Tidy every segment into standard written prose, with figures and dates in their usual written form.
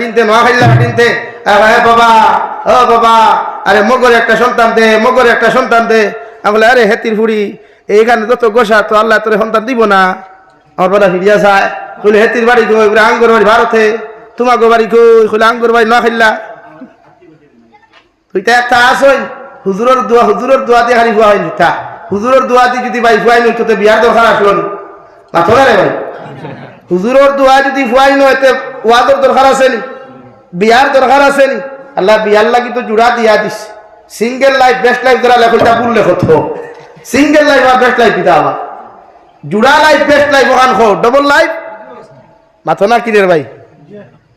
হাটিনতে নোয়াখাইলা হাটিনতে বাবা ও বাবা আরে মগর একটা সন্তান দে মগর একটা সন্তান দে আমি বলে আরে হেতির ফুড়ি এইখানে যত গোসা তো আল্লাহ তোর সন্তান দিব না আমার বাড়া ফিরিয়া যায় কইলে হেতির বাড়ি কই আঙ্গুর বাড়ি ভারতে তোমাকে বাড়ি কই কইলে আঙ্গুর বাড়ি নোয়াখাইলা তুই তো একটা আসই হুজুরের দোয়া দিয়ে খালি ফুয়া হয় মিথ্যা হুজুরের দোয়া দিয়ে যদি ভাই ফুয়াই নই তো বিয়ার দরকার আসলো না থোড়া রে ভাই হুজুরের দোয়া যদি ফুয়াই নয় এতে ওয়াদর দরকার আছে নি বিয়ার দরকার আছে নি আল্লাহ বিয়ার লাগি তো জুড়া দিয়া this single life best life ধরা লেখা ভুল লেখো তো সিঙ্গেল লাইফ আর বেস্ট লাইফ পিতা আবার জুড়া লাইফ বেস্ট লাইফ ওখান খো ডবল লাইফ মাথো না কিনের ভাই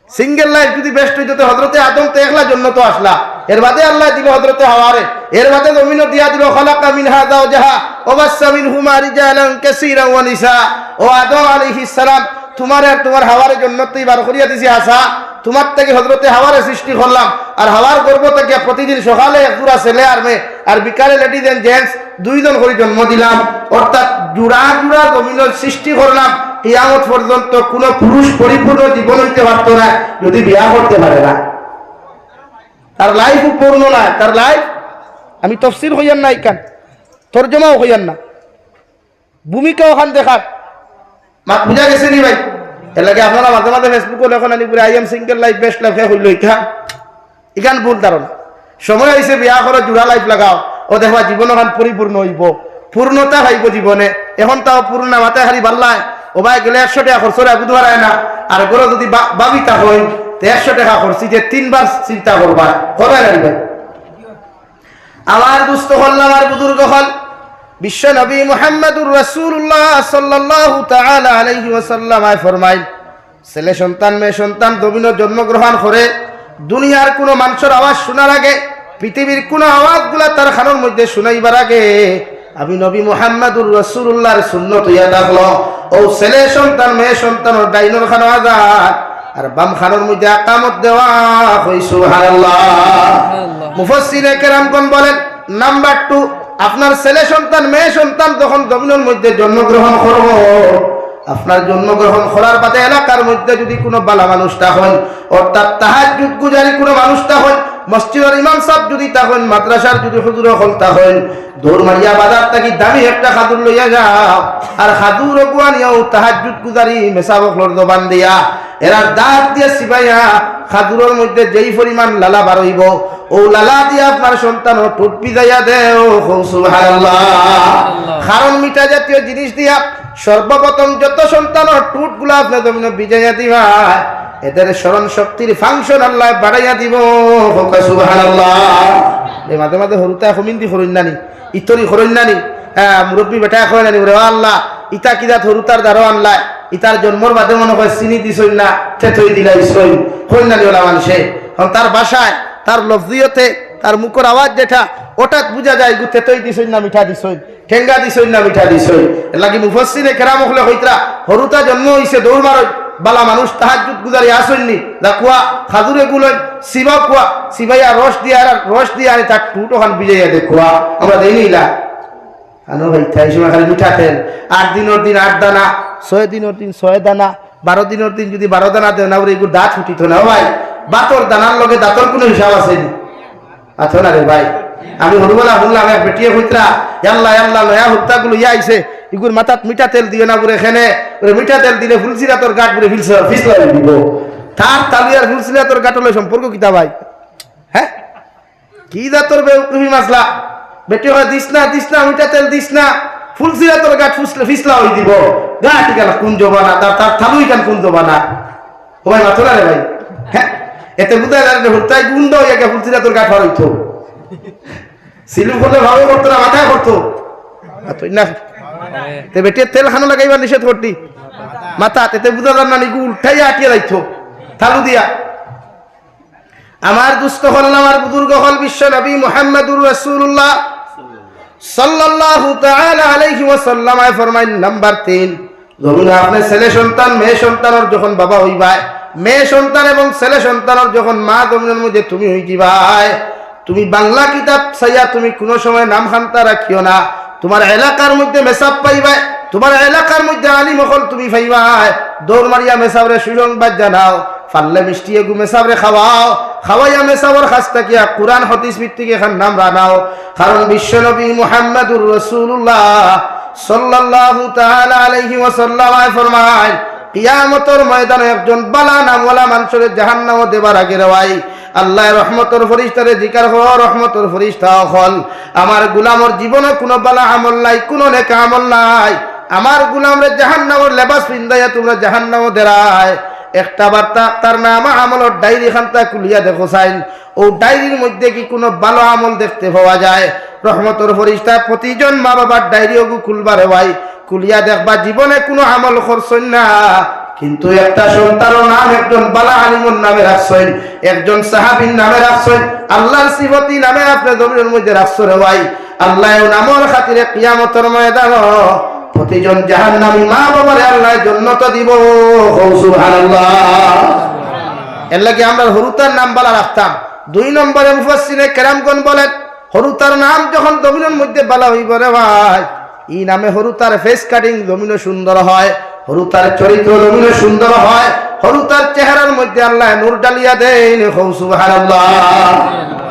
সিঙ্গেল লাইফ যদি বেস্ট হইতো হযরতে আদম তো একলা জন্য তো আসলা এর বাদে আল্লাহ দিল হযরতে হাওয়ারে এর বাদে জমিন দিয়া দিল খালাকা মিনহা যাওজাহা ওয়া বাসসা মিনহুমা রিজালান কাসীরান ওয়া নিসা ও আদম আলাইহিস সালাম তোমার আর তোমার হাওয়ারের জন্য তুই বার করিয়া দিছি আসা তোমার থেকে হযরতে হাওয়ারে সৃষ্টি করলাম আর হাওয়ার গর্ভ থেকে প্রতিদিন সকালে একজোড়া ছেলে আর মেয়ে আর বিকালে লেডিজ এন্ড জেন্টস দুইজন করে জন্ম দিলাম অর্থাৎ জোড়া জোড়া জমিনের সৃষ্টি করলাম কিয়ামত পর্যন্ত কোনো পুরুষ পরিপূর্ণ জীবন হইতে পারতো না যদি বিয়া করতে পারে না তার লাইফ পূর্ণ না তার লাইফ আমি তফসির হইয়ান না ইকান তর্জমাও হইয়ান না ভূমিকা ওখান দেখার মা বুঝা গেছে নি ভাই এর লাগে আপনারা মাঝে মাঝে ফেসবুকে লেখন আনি পুরো I am single life best life হইল ইকান ভুল ধারণা সময় হয়েছে বিয়া করো জোড়া লাইফ লাগাও ও দেখবা জীবন ওখান পরিপূর্ণ হইব পূর্ণতা হইব জীবনে এখন তাও পূর্ণ মাথায় হারি বাল্লায় ও ভাই গেলে 100 টাকা খরচ বুধ হারায় না আর গরো যদি বাবিতা হই তো 100 টাকা খরচি যে 3 বার চিন্তা করবা কবে লাগবে আমার দুস্থ হল আমার বুজুর্গ হল বিশ্ব নবী মুহাম্মদুর রাসূলুল্লাহ সাল্লাল্লাহু তাআলা আলাইহি ওয়াসাল্লাম ফরমাইল ছেলে সন্তান মেয়ে সন্তান দবিনো জন্মগ্রহণ করে দুনিয়ার কোনো মানুষের আওয়াজ শোনার আগে পৃথিবীর কোনো আওয়াজগুলা তার খানের মধ্যে শুনাইবার আগে আমি নবী মুহাম্মদুর রাসূলুল্লাহর সুন্নাত ইয়া থাকলো ও ছেলে সন্তান মেয়ে সন্তানের ডাইনোর খানো আজাদ আর বাম খানের মধ্যে আকামত দেওয়া হয় সুবহানাল্লাহ মুফাসসিরে কেরামগণ বলেন নাম্বার 2 আপনার ছেলে সন্তান মেয়ে সন্তান যখন জমিনের মধ্যে জন্মগ্রহণ করব আপনার জন্মগ্রহণ করার বাদে এলাকার মধ্যে যদি কোনো বালা মানুষটা হন অর্থাৎ তাহাজ্জুদ গুজারি কোনো মানুষটা হন মসজিদের ইমাম সাহেব যদি তা হন মাদ্রাসার যদি হুজুর হন তা হন দৌড় মারিয়া বাজার থেকে দামি একটা খাদুর লইয়া যাও আর খাদুর গুয়ানিয়াও তাহাজ্জুদ গুজারি মেসাবকলর দোবান দিয়া এরা দাঁত দিয়ে সিবাইয়া খাদুরের মধ্যে যেই পরিমাণ লালা বার হইব ও লালা দিয়া আপনার সন্তান ও ঠোঁট পিজাইয়া দেও সুবহানাল্লাহ কারণ মিঠা জাতীয় জিনিস দিয়া সর্বপ্রথম যত সন্তানের ঠোঁট গুলা আপনার জমিনে বিজাইয়া দিবা এদের স্মরণ শক্তির ফাংশন আল্লাহ বাড়াইয়া দিব সুবহানাল্লাহ এই মাঝে মাঝে হরুতা হমিন্দি হরইন নানি ইতরি হরইন নানি মুরব্বী বেটা কয় নানি ওরে আল্লাহ ইতা কিদা হরুতার দ্বারা আনলা ইতার জন্মর বাদে মনে হয় চিনি দিছই না থেতই দিলাইছই কইন নানি ওলা মানুষে তার ভাষায় তার লফজিয়তে তার মুখের আওয়াজ যেটা ওটাত বুঝা যায় গু থেতই দিছই না মিঠা দিছই ঠেঙ্গা দিছই না মিঠা দিছই এর লাগি মুফাসসিরে কেরাম হলে হইতরা হরুতা জন্ম হইছে দৌড় মারই বালা মানুষ তাহাজ্জুদ গুজারি আসেননি দেখুয়া খাদুরে গুলন সিবা কুয়া সিবাইয়া রস দিয়া আনি তার টুট ওখান বিজাইয়া দেখুয়া আমরা দেই নিলা আনো ভাই তাই সময় খালি মিঠা তেল 8 দিনের দিন 8 দানা 6 দিনের দিন 6 দানা 12 দিনের দিন যদি 12 দানা দেও না ওরে এগুলো দাঁত ফুটিত না ভাই বাতর দানার লগে দাঁতর কোনো হিসাব আছে নি আছো না রে ভাই আমি হরুবেলা শুনলাম এক বেটিয়ে হইতরা আল্লাহ আল্লাহ নয়া হত্যাগুলো ইয়া আইছে ইগুর মাথাত মিঠা তেল দিও না পুরে খেনে ওরে মিঠা তেল দিলে ফুলসিরা তোর গাট পুরে ফিসলা দিব তার তালিয়ার ফুলসিরা তোর গাটলে সম্পর্ক কিতা ভাই হ্যাঁ কি দা তোর বেউকুফি মাসলা বেটি হয় দিস না মিঠা তেল দিস না ফুলসিরা তোর গাট ফিসলা হই দিব গাট গেল কোন জবানা তার থালুই কেন কোন জবানা ও ভাই মাথা রে ভাই হ্যাঁ এতে বুঝা যায় হত্যায় গুন্ড হইয়া গে ফুলসিরা তোর গাট হইতো সিলিম করলে ভালো করতো না মাথায় করতো তুই না তে বেটে তেল খানো লাগাইবার নিষেধ করতি মাথা তেতে বুঝা যান না নিগু উঠাইয়া আটিয়ে রাখতো থালু দিয়া আমার দুস্থ হল আমার বুজুর্গ হল বিশ্ব নবী মুহাম্মদুর রাসূলুল্লাহ সাল্লাল্লাহু তাআলা আলাইহি ওয়াসাল্লাম ফরমাইন নাম্বার 3 যখন আপনি ছেলে সন্তান মেয়ে সন্তানের যখন বাবা হইবা মেয়ে সন্তান এবং ছেলে সন্তানের যখন মা জমিনের মধ্যে তুমি হই যাবাই তুমি বাংলা কিতাব চাইয়া তুমি কোনো সময় নাম খান্তা রাখিও না তোমার এলাকার মধ্যে মেসাব পাইবা তোমার এলাকার মধ্যে আলিম হল তুমি পাইবা দৌড় মারিয়া মেসাবরে সুসংবাদ জানাও পারলে মিষ্টি এগু মেসাবরে খাওয়াও, খাওয়াইয়া মেসাবর খাস থাকিয়া কুরআন হাদিস ভিত্তিক এখান নাম রানাও। কারণ বিশ্বনবী মুহাম্মদুর রাসূলুল্লাহ সাল্লাল্লাহু তাআলা আলাইহি ওয়াসাল্লাম ফরমায়, কিয়ামতের ময়দানে একজন বালা নামওয়ালা মানুষের জাহান্নাম দেবার আগে ভাই আল্লাহ রহমতের ফেরেশতারে জিকার কর, রহমতের ফেরেশতা হল আমার গোলামর জীবনে কোনো বালা আমল নাই, কোনো নেক আমল নাই, আমার গোলামরে জাহান্নামের লেবাস পিন্দাইয়া তোমরা জাহান্নাম দেরায়। একটা বার্তা তার নাম আমলের ডায়েরি খানটা খুলিয়া দেখো চাইন, ও ডায়েরির মধ্যে কি কোনো ভালো আমল দেখতে পাওয়া যায়? রহমতের ফেরেশতা প্রতিজন মা বাবার ডায়েরি ওগু খুলবারে ভাই, খুলিয়া দেখবা জীবনে কোনো আমল করছেন না, কিন্তু একটা সন্তানের নাম একজন বালা আলিমুর নামে রাখছেন, একজন সাহাবীর নামে রাখছেন, আল্লাহর সিফতি নামে আপনি জমিনের মধ্যে রাখছেন ভাই। আল্লাহ নামর খাতিরে কিয়ামতের ময়দানে প্রতিজন জাহান্নামী মা বাবারে আল্লাহ জান্নাত দিব। সুবহানাল্লাহ। এর লাগি আমরা হরুতার নাম বালা রাখতাম। 2 নম্বরে মুফাসসিরে কেরামগণ বলেন, হরুতার নাম যখন জমিনের মধ্যে বালা হইব রে ভাই, এই নামে হরুতার ফেস কাটিং জমিনে সুন্দর হয়, হরুতার চরিত্র জমিনে সুন্দর হয়, হরুতার চেহারার মধ্যে আল্লাহ নূর ডালিয়া দেন। সুবহানাল্লাহ।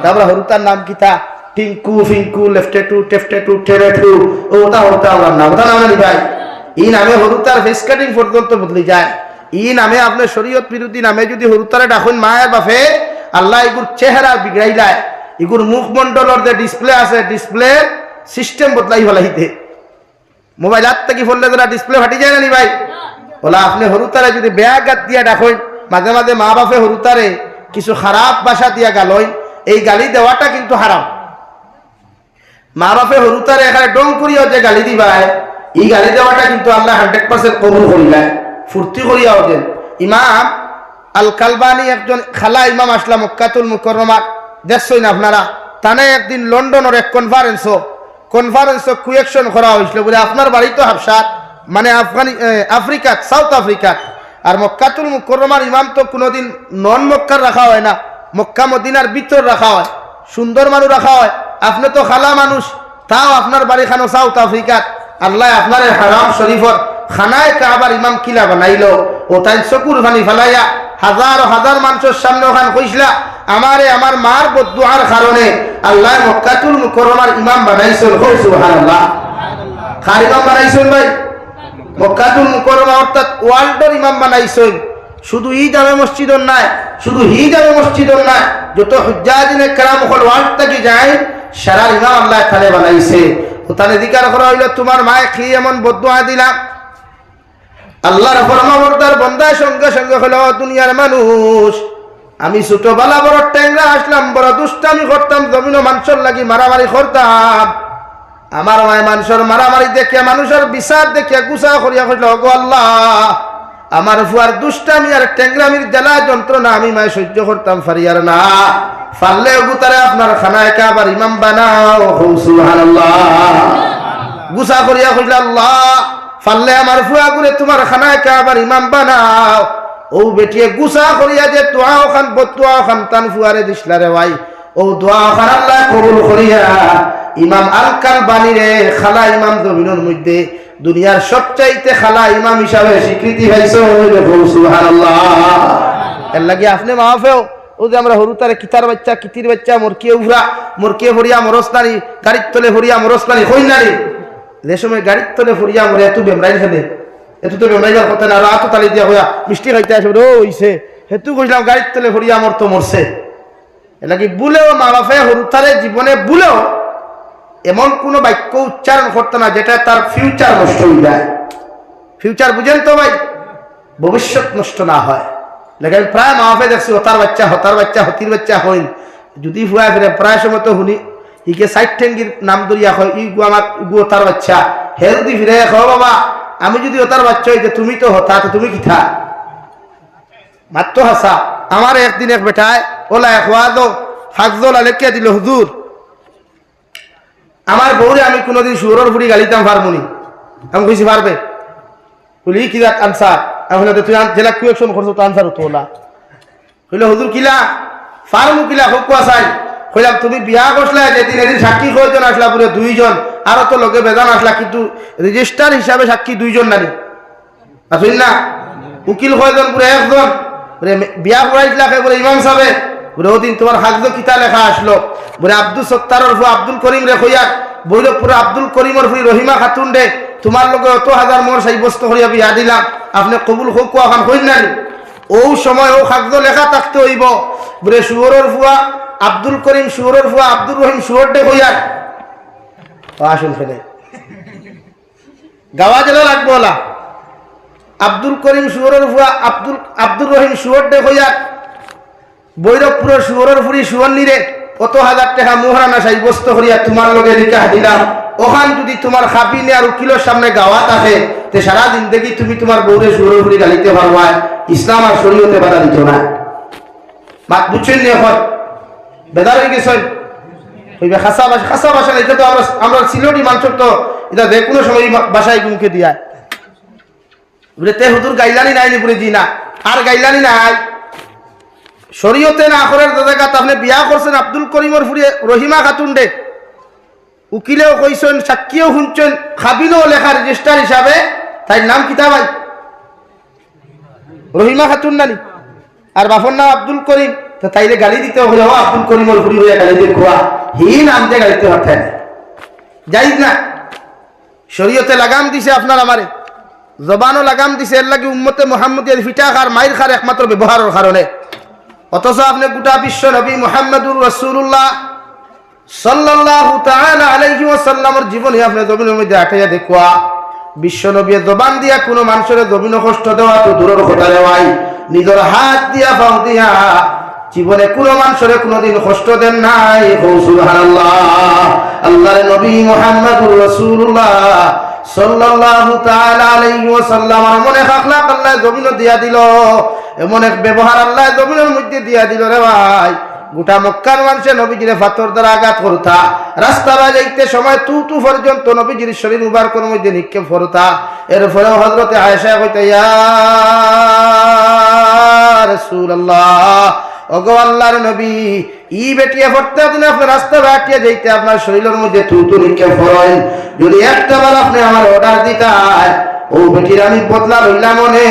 তারপরে হরুতার নাম কিতা? টিঙ্কু, ফিঙ্কু, লেফটেটু, টেফটেটু, টেরেটু, ওটা ওটা আমার নাম, ওটা নাম নেই ভাই। এই নামে হরুতার ফেস কাটিং পর্যন্ত বদলে যায়। এই নামে আপনার শরীয়ত বিরোধী নামে যদি হরুতারে ডাকুন মায়ের বাপে, আল্লাহ এগুর চেহারা বিগড়াইলায়, এগুর মুখমণ্ডলের যে ডিসপ্লে আছে, ডিসপ্লে সিস্টেম বদলাই ফেলাইতে। মোবাইল হাত থেকে ফেললে তোরা ডিসপ্লে ফাটি যায় না নি ভাই? বলা আপনি হরুতারে যদি বেয়াগাত দিয়া ডাকুন, মাঝে মাঝে মা বাপে হরুতারে কিছু খারাপ ভাষা দিয়া গালই, এই গালি দেওয়াটা কিন্তু হারাম। মা বাপে হরুতারে এখানে ডং করিয়াও যে গালি দিবায়, এই গালি দেওয়াটা কিন্তু আল্লাহ 100% কবুল করিলায়, ফুর্তি করিয়াও দেন। ইমাম আল কালবানি একজন খালা ইমাম আসলাম মক্কাতুল মুকাররমা, দেখছই না আপনারা? তানে একদিন লন্ডনের এক কনফারেন্স কুয়েকশন করা হয়েছিল বলে আপনার বাড়ি তো হাবশাত, মানে আফ্রিকা, সাউথ আফ্রিকা, আর মক্কাতুল মুকাররমার ইমাম তো কোনোদিন নন মক্কার রাখা হয় না, মক্কা মদিনার ভিতর রাখা হয়, সুন্দর মানুষ রাখা হয়। আপনি তো খালা মানুষ, তাও আপনার বাড়ি খানো সাউথ আফ্রিকা, আল্লাহ আপনার হারাম শরীফর খানায় কাবার ইমাম কিলা বানাইলো, ও তাই চকুর ভানি ফেলাইয়া হাজার হাজার মানুষের সামনে ওখান কইসলা আমারে আমার মার বদদুয়ার কারণে আল্লাহ মক্কাতুল মুকাররমার ইমাম বানাইছেন। সুবহানাল্লাহ। কার ইমাম বানাইছেন ভাই? মক্কাতুল মুকাররমা অর্থাৎ ওয়ার্ল্ডের ইমাম বানাইছেন। শুধু ই জামে মসজিদর নাই, শুধু হি জামে মসজিদর নাই, যত হুজ্জাজিনে কেরাম হল ওয়ার্ল্ড থেকে যায়, সারা ইমাম আল্লাহ এখানে বানাইছে। ওখানে জিকার করা হইল তোমার মায়ে কি এমন বদদুয়া দিলাম, আল্লাহর ফরমাবরদার বান্দা সঙ্গে সঙ্গে হলো দুনিয়ার মানুষ, আমি ছোটবেলা বড় ট্যাংরা আসলাম, বড় দুষ্টামি করতাম, জমিন মানুষের লাগি মারামারি করতাম, আমার মায় মানুষের মারামারি দেখে, মানুষের বিচার দেখে গুছা করিয়া কইল, গো আল্লাহ আমার ফুয়ার দুষ্টামি আর ট্যাংরামির জ্বালা যন্ত্রণা আমি মায় সহ্য করতাম ফারিয়ার না, পারলে গুতারে আপনার খানায় কাবার ইমাম বানাও। সুবহানাল্লাহ। গুছা করিয়া কইল, আল্লাহ পারলে আমার ফুয়া গুলে তোমার খানায় কাবার ইমাম বানাও। ও বেটিয়ে গুছা করিয়া যে দোয়া খান বদুয়া খান তান ফুয়ারে দিসলা রে ভাই, ও দোয়া খান আল্লাহ কবুল করিয়া ইমাম আল কালবানি রে খালা ইমাম জমিনের মধ্যে দুনিয়ার সবচাইতে খালা ইমাম হিসাবে স্বীকৃতি পাইছে। সুবহানাল্লাহ। এর লাগি আপনি মাহফেও ও যে আমরা হরুতারে কিতার বাচ্চা, কিতির বাচ্চা, মোরকিয়ে উভরা, মোরকিয়ে ভরিয়া মরসনারি, গাড়ির তলে ভরিয়া মরসনারি হই নারী, যে সময় গাড়ির তলে ভরিয়া মরে এত বেমরাইল খেলে, এত তো বেমরাইবার কথা না, আরো তালি দিয়া হইয়া মিষ্টি খাইতে আসবে ও হইছে, হেতু কইলাম গাড়ির তলে ভরিয়া মর তো মরছে। এর লাগি বুলেও মা বাপে হরুতারে জীবনে বুলেও এমন কোনো বাক্য উচ্চারণ করতো না যেটা তার ফিউচার নষ্ট হয়ে যায়। ফিউচার বুঝেন তো ভাই, ভবিষ্যৎ নষ্ট না হয়। লেকিন আমি প্রায় মা বাপে দেখছি হতার বাচ্চা, হতার বাচ্চা, হতির বাচ্চা হইন, যদি ফুয়া ফিরে প্রায় সময় তো শুনি ইকে সাইড ঠেঙ্গির নাম ধরিয়া হয়, ই গু আমার গু হতার বাচ্চা, হে যদি ফিরে খ বাবা আমি যদি হতার বাচ্চা হইতে তুমি তো হতা, তো তুমি কি থা মাত্র হাসা। আমার একদিন এক বেটায় ওলা খোয়া দো ফাকজল আলেকিয়া দিল, হুজুর আমার বউরে আমি কোনোদিন সুরের ফুড়ি গালিতাম পারবনি। আমি কইছি পারবে, বলি কি আনসার, আমি তুই জেলা কুয়েকশন করছো তো আনসার হতো না। কইলে হুজুর কিলা ফার্মু কিলা হোক চাই, কইলাম তুমি বিয়া করছিলা যেদিন, এদিন সাক্ষী কয়জন আসলা? পুরো 2 জন, আরো তো লোকে বেজান আসলা, কিন্তু রেজিস্টার হিসাবে সাক্ষী 2 জন নারী আসল না, উকিল কয়জন? পুরো 1 জন। বলে বিয়া পড়াইছিলাকে বলে ইমাম সাহেব বলে ওদিন তোমার হাজদ কিতা লেখা আসলো বলে আব্দুল সত্তারর ফু আব্দুল করিম রে হইয়া বইল পুরো আব্দুল করিমর ফুই রহিমা খাতুন রে তোমার লগে অত হাজার মোর সাব্যস্ত করিয়া বিয়া দিলাম আপনি কবুল হোক এখন হইল না ও সময় ও হাজদ লেখা থাকতে হইব বলে শুয়োরের ফুয়া আব্দুল করিম শুয়োরের ফুয়া আব্দুল রহিম শুয়োর ডে হইয়া আসুন ফেলে গাওয়া জেলা লাগবো ওলা আব্দুল করিম শুয়োরের ফুয়া আব্দুল রহিম শুয়োর ডে হইয়া বৈরবপুরের শুয়োরের ফুরি শুয়োর নিরে কত হাজার টাকা মোহরানা সাব্যস্ত করিয়া তোমার লগে নিকাহ দিলাম ওখান যদি তোমার খাবিনে আর উকিলের সামনে গাওয়া থাকে তে সারা জিন্দেগি তুমি তোমার বউরে শুয়োরের ফুরি গালিতে পারবা ইসলাম আর শরীয়তে বাধা দিত না মাত বুঝছেন নি এখন বেদার হয়ে গেছেন হইবে খাসা ভাষা এটা তো আমরা সিলেটি মানুষ তো এটা যে কোনো সময় বাসায় গুমকে দিয়া বলে তে হুজুর গাইলানি নাই নি বলে জি না আর গাইলানি নাই শরীয়তে না করার জায়গা আপনি বিয়া করছেন আব্দুল করিমর ফুরিয়ে রহিমা খাতুন ডে উকিলেও কইছেন সাক্ষীও শুনছেন খাবিনও লেখা রেজিস্টার হিসাবে তাই নাম কিতা ভাই রহিমা খাতুন নানি আর বাপর নাম আব্দুল করিম তো তাইলে গালি দিতে হবে আব্দুল করিমর ফুরি হইয়া গালি দিয়ে খোয়া হি নাম দিয়ে গালিতে পারতেন যাই না শরীয়তে লাগাম দিছে আপনার আমারে জবানও লাগাম দিছে এর লাগে উম্মতে মুহাম্মদিয়ার ফিটা খার মাইর খার একমাত্র ব্যবহারের কারণে অথচ আপনি গোটা বিশ্ব নবী মুহাম্মদুর রাসূলুল্লাহ সাল্লাল্লাহু তাআলা আলাইহি ওয়াসাল্লামের জীবনে আপনি জমিনের মধ্যে আটাইয়া দেখুয়া বিশ্ব নবীর জবান দিয়া কোনো মানুষের জমিন কষ্ট দেওয়া তো দূরের কথা দেওয়াই নিজের হাত দিয়া পাও দিয়া জীবনে কোনো মানুষের কোনোদিন কষ্ট দেন নাই সুবহানাল্লাহ আল্লাহর নবী মুহাম্মদুর রাসূলুল্লাহ সাল্লাল্লাহু তাআলা আলাইহি ওয়াসাল্লাম এমন এক আখলাক আল্লাহ জমিনে দিয়া দিল এমন এক ব্যবহার আল্লাহ জমিনের মধ্যে দিয়া দিল রে ভাই গোটা মক্কার মানুষে নবীজিরে পাথর দ্বারা আঘাত করতা রাস্তা যাইতে সময় তু পর্যন্ত নবীজির শরীর মুবারকের মধ্যে নিক্ষেপ করতা এরপরে হযরতে আয়েশা কইতা ইয়া রাসূলুল্লাহ ওগো আল্লাহর নবী ই বেটিয়া পড়তে দিন আপনি রাস্তা বাটিয়া যাইতে আপনার শরীরের মধ্যে তু নিক্ষেপ করেন যদি একটাবার আপনি আমার অর্ডার দিতাই ও বেটির আমি বদলা লইলাম মনে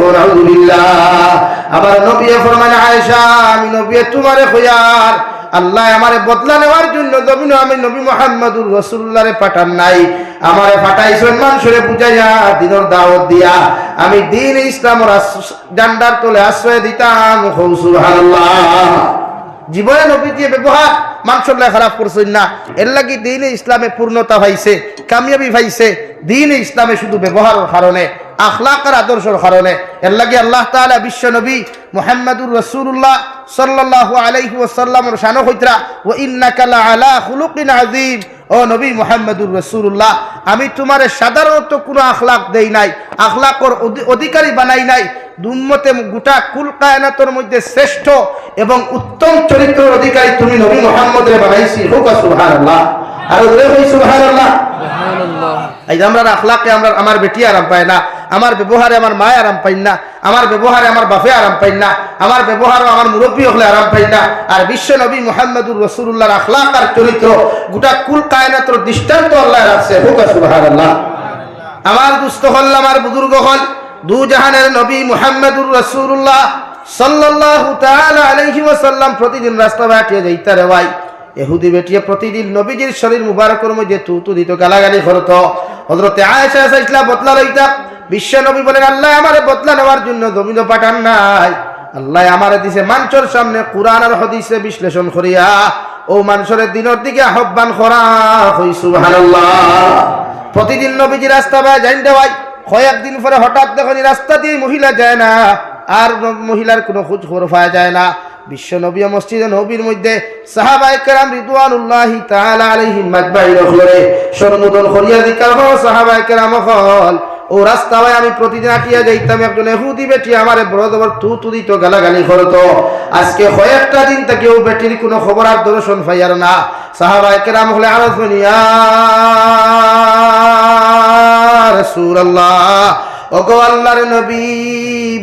আলহামদুলিল্লাহ আবার নবী ফরমান আয়েশা আমি নবী তোমারে খয়ার আল্লাহ আমারে বদলা নেওয়ার জন্য জমিনে আমি নবী মুহাম্মদুর রাসূলুল্লাহরে পাঠান নাই আমারে পাঠাইছেন মানুষরে বুঝাইয়া দিনের দাওয়াত দিয়া আমি দ্বীন ইসলামের ডান্ডার তলে আশ্রয় দিতাম সুবহানাল্লাহ জীবনে নবী দিয়ে ব্যবহার মানুষের খারাপ করছেন না এর লাগি দ্বীনে ইসলামে পূর্ণতা পাইছে কামিয়াবি পাইছে দ্বীনে ইসলামে শুধু ব্যবহারের কারণে আখলাকের আদর্শের কারণে এর লাগি আল্লাহ তাআলা বিশ্ব নবী মুহাম্মদুর রাসূলুল্লাহ সাল্লাল্লাহু আলাইহি ওয়াসাল্লামের শান কইতরা ওয়া ইন্নাকা লাআলা খুলুকিন আযীম ও নবী মুহাম্মদুর রাসূলুল্লাহ আমি তোমারে সাধারণত কোনো আখলাক দেই নাই আখলাকর অধিকারী বানাই নাই উম্মতে গোটা কুল কায়নাতের মধ্যে শ্রেষ্ঠ এবং উত্তম চরিত্রের অধিকারী তুমি নবী মুহাম্মদরে বানাইছি হোক সুবহানাল্লাহ আর ওরে হই সুবহানাল্লাহ সুবহানাল্লাহ এই আমরা আখলাকে আমার বেটি আরাম পায় না আমার ব্যবহারে আমার মা আরাম পাই না আমার ব্যবহারে আমার বাপে আরাম পাই না আমার ব্যবহারে আমার মুরব্বী হলে আরাম পাই না আর বিশ্ব নবী মুহাম্মদুর রাসূলুল্লাহর আখলাক আর চরিত্র গোটা কুল কায়নাতের দৃষ্টান্ত আল্লাহ রাখছে হোক সুবহানাল্লাহ আমার দুস্থ হল আমার বুজুর্গ হল দু জাহানের নবী মুহাম্মদুর রাসূলুল্লাহ সাল্লাল্লাহু তাআলা আলাইহি ওয়াসাল্লাম প্রতিদিন রাস্তা বাটিয়ে যাইতা রে ভাই ইহুদি বেটিয়ে প্রতিদিন নবীজির শরীর মুবারকের মধ্যে তু দিত গালাগালি করত হযরতে আয়েশা সাইসলা বদলা লইতা বিশ্ব নবী বলেন আল্লাহ আমারে বদলা নেওয়ার জন্য জমিন পাঠান নাই আল্লাহ আমারে দিছে মানুষের সামনে কুরআন আর হাদিসে বিশ্লেষণ করিয়া ও মানুষের দিনের দিকে আহ্বান করা হই সুবহানাল্লাহ প্রতিদিন নবীজি রাস্তা বায় যাইন দেওয়াই কয়েকদিন পরে হঠাৎ দেখনি রাস্তা দিয়ে মহিলা যায় না আর মহিলার কোনো খোঁজ খবর পাওয়া যায় না বিশ্ব নবী মসজিদে নবীর মধ্যে সাহাবায়ে কেরাম রিদওয়ানুল্লাহি তাআলা আলাইহিম মাজমাইন হলে সম্বোধন করিয়া জিকার হো সাহাবায়ে কেরাম হল ও রাস্তায় আমি প্রতিদিন আটিয়া যাইতাম একজন ইহুদি বেটি আমারে বড় জবর তু দিত গালাগালি করতো আজকে কয়েকটা দিন থেকে ও বেটির কোনো খবর আর দর্শন পাইয়ার না সাহাবায়ে কেরাম হলে আরজ ইয়া রাসূলুল্লাহ ওগো আল্লাহর নবী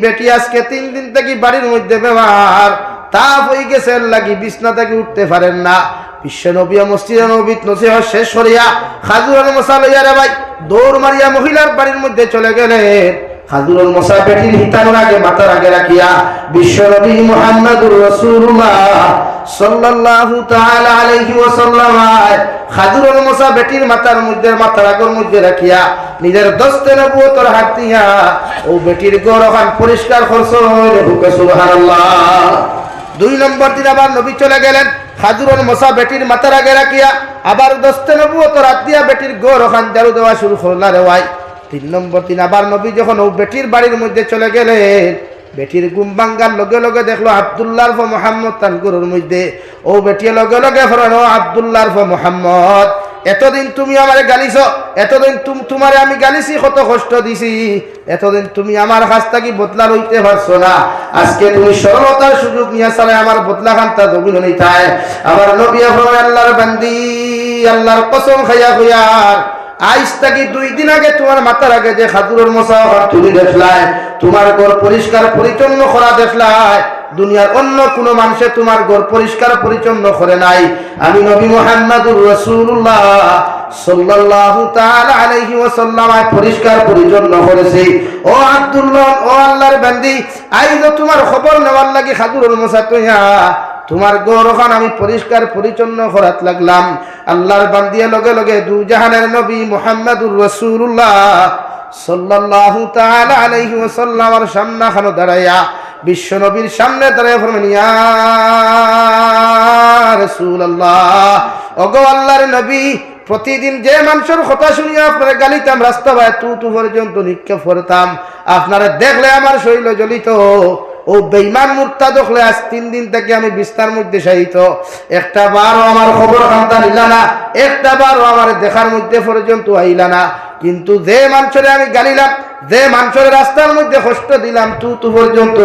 বেটি আজকে 3 দিন থেকে বাড়ির মধ্যে বেমার তাপ হয়ে গেছে লাগি বিছনা থেকে উঠতে পারেন না বিশ্ব নবী মসজিদে নববীত নসিহত শেষ করিয়া খাজুরের মশা লইয়া রে ভাই দৌড় মারিয়া মহিলার বাড়ির মধ্যে চলে গেলেন খাজুরুল মোসা বেটির হিতানোর আগে মাথার আগে রাখিয়া বিশ্বনবী মুহাম্মদুর রাসূলুল্লাহ সাল্লাল্লাহু তাআলা আলাইহি ওয়াসাল্লাম খাজুরুল মোসা বেটির মাথার আগের মধ্যে রাখিয়া নিজের দস্তে নবুয়তের হাত দিয়া ও বেটির গৌরখান পরিষ্কার করছেন। সুবহানাল্লাহ। 2 নম্বর দিন আবার নবী চলে গেলেন, খাজুরুল মোসা বেটির মাথার আগে রাখিয়া আবার দস্তে নবুয়তের হাত দিয়া বেটির গৌরখান ঝাড়ু দেওয়া শুরু করলা রে ভাই। 3 নম্বর দিন আবার নবী যখন ও বেটির বাড়ির মধ্যে চলে গেলেন, বেটির ঘুম ভাঙ্গার লগে লগে দেখলো আব্দুল্লাহর ফ মোহাম্মদ তান গরুর মধ্যে। ও বেটি লগে লগে ফরানো আব্দুল্লাহর ফ মোহাম্মদ, এতদিন তুমি আমারে গালিছ, এতদিন তোমারে আমি গালিছি, কত কষ্ট দিছি, এতদিন তুমি আমার কাছ থেকে বদলা লইতে পারছো না, আজকে তুমি সরলতার সুযোগ নিয়ে চালে আমার বদলা খান্তা জমিন নিতায়। আমার নবী আল্লাহর বান্দি, আল্লাহর কসম খাইয়া হইয়ার আজ থেকে 2 দিন আগে তোমার মাথার আগে যে খাজুরুল মোসা তুমি দেখলাই, তোমার ঘর পরিষ্কার পরিচ্ছন্ন করা দেখলাই, দুনিয়ার অন্য কোন মানুষে তোমার ঘর পরিষ্কার পরিচ্ছন্ন করে নাই, আমি নবী মুহাম্মদুর রাসূলুল্লাহ সাল্লাল্লাহু তাআলা আলাইহি ওয়াসাল্লাম পরিষ্কার পরিচ্ছন্ন করেছি। ও আব্দুল্লাহ, ও আল্লাহর বান্দি, আইজ তোমার খবর নেওয়ার লাগি খাজুরুল মোসা তুইয়া তোমার গৌরখান আমি পরিষ্কার পরিচ্ছন্ন করাত লাগলাম। আল্লাহর বান্দিয়া লগে লগে দু জাহানের নবী মুহাম্মদুর রাসূলুল্লাহ সাল্লাল্লাহু তাআলা আলাইহি ওয়াসাল্লামের সামনে খানো দাঁড়ায়া বিশ্ব নবীর সামনে দাঁড়ায় ফরমান, ইয়া রাসূলুল্লাহ, ওগো আল্লাহর নবী, প্রতিদিন যে মানুষের কথা শুনিয়া আপনারা গালিতাম, রাস্তা বায় তু পর্যন্ত নিক্ষেপ করতাম, আপনারা দেখলে আমার শরীর জ্বলিত, ও বেঈমান মুরতাদ হলে আজ 3 দিন থেকে আমি বিস্তার মধ্যে শায়িত, একটা বারও আমার খবর খান্তা নিলা না, একটা বারও আমার দেখার মধ্যে পর্যন্ত আইলা না, কিন্তু যে মানুষের আমি গালিলাম, যে মানুষের রাস্তার মধ্যে কষ্ট দিলাম, তু পর্যন্ত